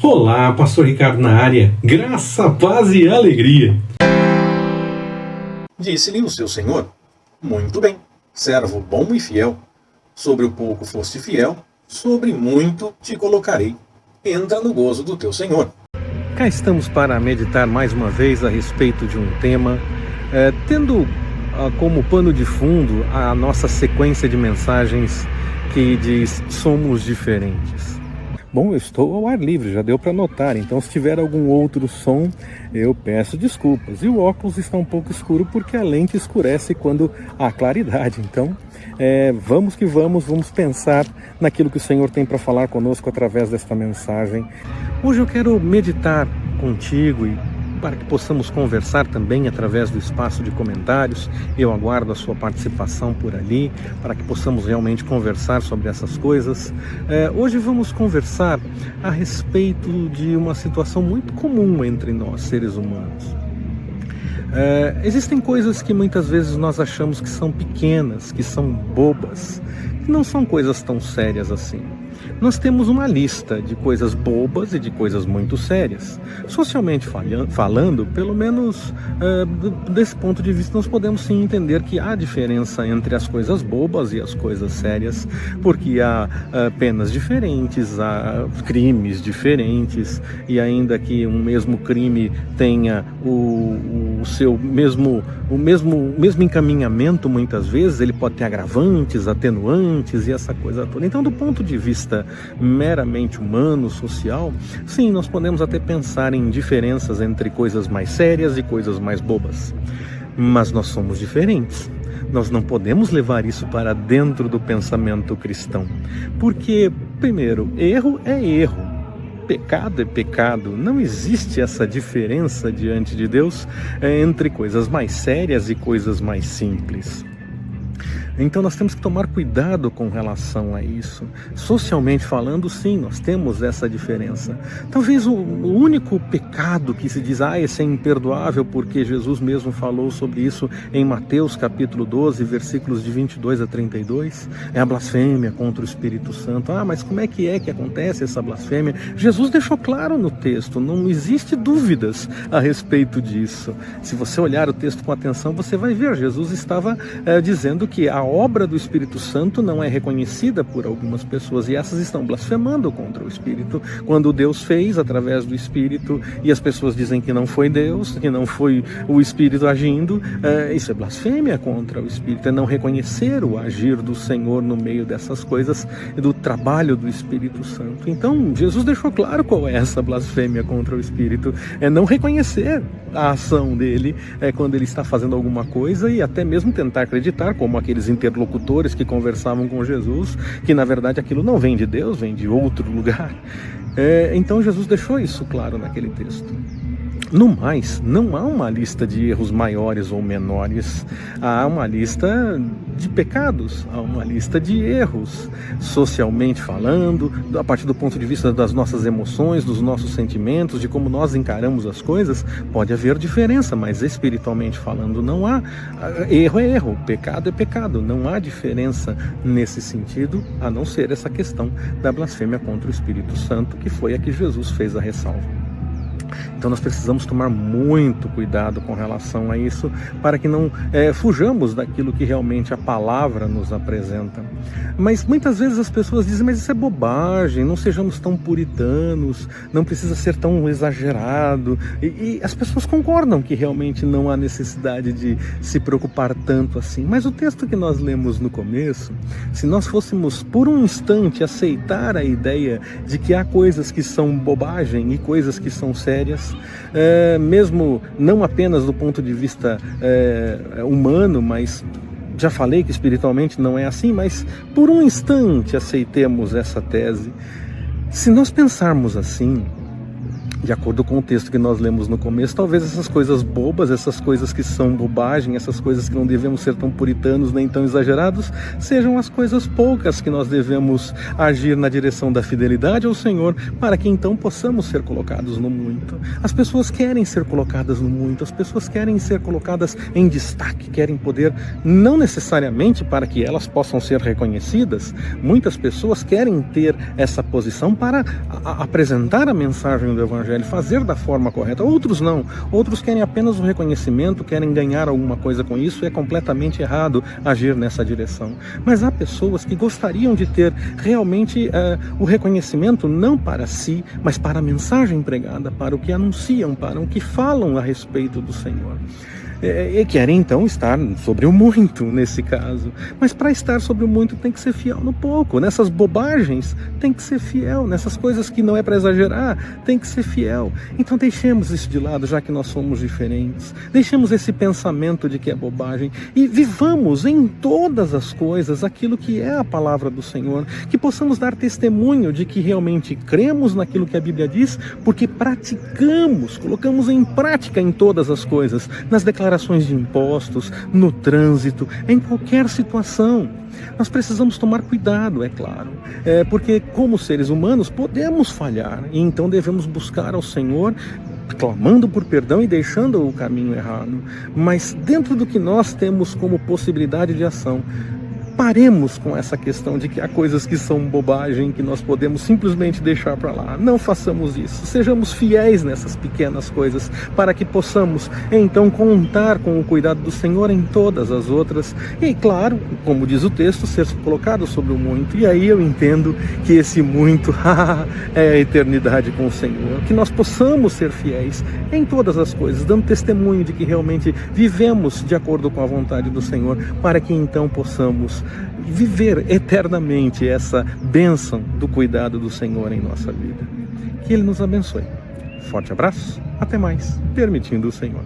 Olá, Pastor Ricardo na área. Graça, paz e alegria. Disse-lhe o seu senhor: muito bem, servo bom e fiel. Sobre o pouco foste fiel, sobre muito te colocarei. Entra no gozo do teu senhor. Cá estamos para meditar mais uma vez a respeito de um tema, tendo como pano de fundo a nossa sequência de mensagens que diz: somos diferentes. Bom, eu estou ao ar livre, já deu para notar, então se tiver algum outro som, eu peço desculpas. E o óculos está um pouco escuro porque a lente escurece quando há claridade. Então, vamos que vamos pensar naquilo que o Senhor tem para falar conosco através desta mensagem. Hoje eu quero meditar contigo e para que possamos conversar também através do espaço de comentários. Eu aguardo a sua participação por ali, para que possamos realmente conversar sobre essas coisas. Hoje vamos conversar a respeito de uma situação muito comum entre nós, seres humanos. Existem coisas que muitas vezes nós achamos que são pequenas, que são bobas, que não são coisas tão sérias assim. Nós temos uma lista de coisas bobas e de coisas muito sérias. Socialmente falando, pelo menos desse ponto de vista, nós podemos sim entender que há diferença entre as coisas bobas e as coisas sérias, porque há penas diferentes, há crimes diferentes, e ainda que um mesmo crime tenha o seu mesmo encaminhamento, muitas vezes ele pode ter agravantes, atenuantes e essa coisa toda. Então, do ponto de vista meramente humano, social, sim, nós podemos até pensar em diferenças entre coisas mais sérias e coisas mais bobas. Mas nós somos diferentes. Nós não podemos levar isso para dentro do pensamento cristão. Porque, primeiro, erro é erro. Pecado é pecado. Não existe essa diferença diante de Deus entre coisas mais sérias e coisas mais simples. Então nós temos que tomar cuidado com relação a isso. Socialmente falando, sim, nós temos essa diferença. Talvez o único pecado que se diz, esse é imperdoável, porque Jesus mesmo falou sobre isso em Mateus capítulo 12, versículos de 22 a 32, é a blasfêmia contra o Espírito Santo. Mas como é que acontece essa blasfêmia? Jesus deixou claro no texto, não existe dúvidas a respeito disso. Se você olhar o texto com atenção, você vai ver, Jesus estava dizendo que a obra do Espírito Santo não é reconhecida por algumas pessoas e essas estão blasfemando contra o Espírito, quando Deus fez através do Espírito e as pessoas dizem que não foi Deus, que não foi o Espírito agindo. Isso é blasfêmia contra o Espírito, é não reconhecer o agir do Senhor no meio dessas coisas, do trabalho do Espírito Santo. Então Jesus deixou claro qual é essa blasfêmia contra o Espírito, é não reconhecer a ação dele quando ele está fazendo alguma coisa e até mesmo tentar acreditar, como aqueles interlocutores que conversavam com Jesus, que na verdade aquilo não vem de Deus, vem de outro lugar. Então Jesus deixou isso claro naquele texto. No mais, não há uma lista de erros maiores ou menores, há uma lista de pecados, há uma lista de erros, socialmente falando, a partir do ponto de vista das nossas emoções, dos nossos sentimentos, de como nós encaramos as coisas, pode haver diferença, mas espiritualmente falando não há. Erro é erro, pecado é pecado, não há diferença nesse sentido, a não ser essa questão da blasfêmia contra o Espírito Santo, que foi a que Jesus fez a ressalva. Então nós precisamos tomar muito cuidado com relação a isso, para que não fujamos daquilo que realmente a palavra nos apresenta. Mas muitas vezes as pessoas dizem, mas isso é bobagem, não sejamos tão puritanos, não precisa ser tão exagerado. E as pessoas concordam que realmente não há necessidade de se preocupar tanto assim. Mas o texto que nós lemos no começo, se nós fôssemos por um instante aceitar a ideia de que há coisas que são bobagem e coisas que são sérias, mesmo não apenas do ponto de vista humano, mas já falei que espiritualmente não é assim, mas por um instante aceitemos essa tese. Se nós pensarmos assim, de acordo com o texto que nós lemos no começo, talvez essas coisas bobas, essas coisas que são bobagem, essas coisas que não devemos ser tão puritanos nem tão exagerados, sejam as coisas poucas que nós devemos agir na direção da fidelidade ao Senhor, para que então possamos ser colocados no muito. As pessoas querem ser colocadas no muito, as pessoas querem ser colocadas em destaque, querem poder, não necessariamente para que elas possam ser reconhecidas. Muitas pessoas querem ter essa posição para apresentar a mensagem do Evangelho, fazer da forma correta. Outros não, outros querem apenas o reconhecimento, querem ganhar alguma coisa com isso, e é completamente errado agir nessa direção. Mas há pessoas que gostariam de ter realmente o reconhecimento não para si, mas para a mensagem pregada, para o que anunciam, para o que falam a respeito do Senhor. E querem então estar sobre o muito nesse caso, mas para estar sobre o muito tem que ser fiel no pouco, nessas bobagens tem que ser fiel, nessas coisas que não é para exagerar tem que ser fiel. Então deixemos isso de lado, já que nós somos diferentes, deixemos esse pensamento de que é bobagem e vivamos em todas as coisas aquilo que é a palavra do Senhor, que possamos dar testemunho de que realmente cremos naquilo que a Bíblia diz, porque praticamos, colocamos em prática em todas as coisas, nas declarações de impostos, no trânsito, em qualquer situação. Nós precisamos tomar cuidado, é claro, porque como seres humanos podemos falhar, e então devemos buscar ao Senhor, clamando por perdão e deixando o caminho errado. Mas dentro do que nós temos como possibilidade de ação, paremos com essa questão de que há coisas que são bobagem, que nós podemos simplesmente deixar para lá. Não façamos isso. Sejamos fiéis nessas pequenas coisas, para que possamos, então, contar com o cuidado do Senhor em todas as outras. E, claro, como diz o texto, ser colocado sobre o muito. E aí eu entendo que esse muito é a eternidade com o Senhor. Que nós possamos ser fiéis em todas as coisas, dando testemunho de que realmente vivemos de acordo com a vontade do Senhor, para que então possamos viver eternamente essa bênção do cuidado do Senhor em nossa vida. Que Ele nos abençoe. Forte abraço, até mais, permitindo o Senhor.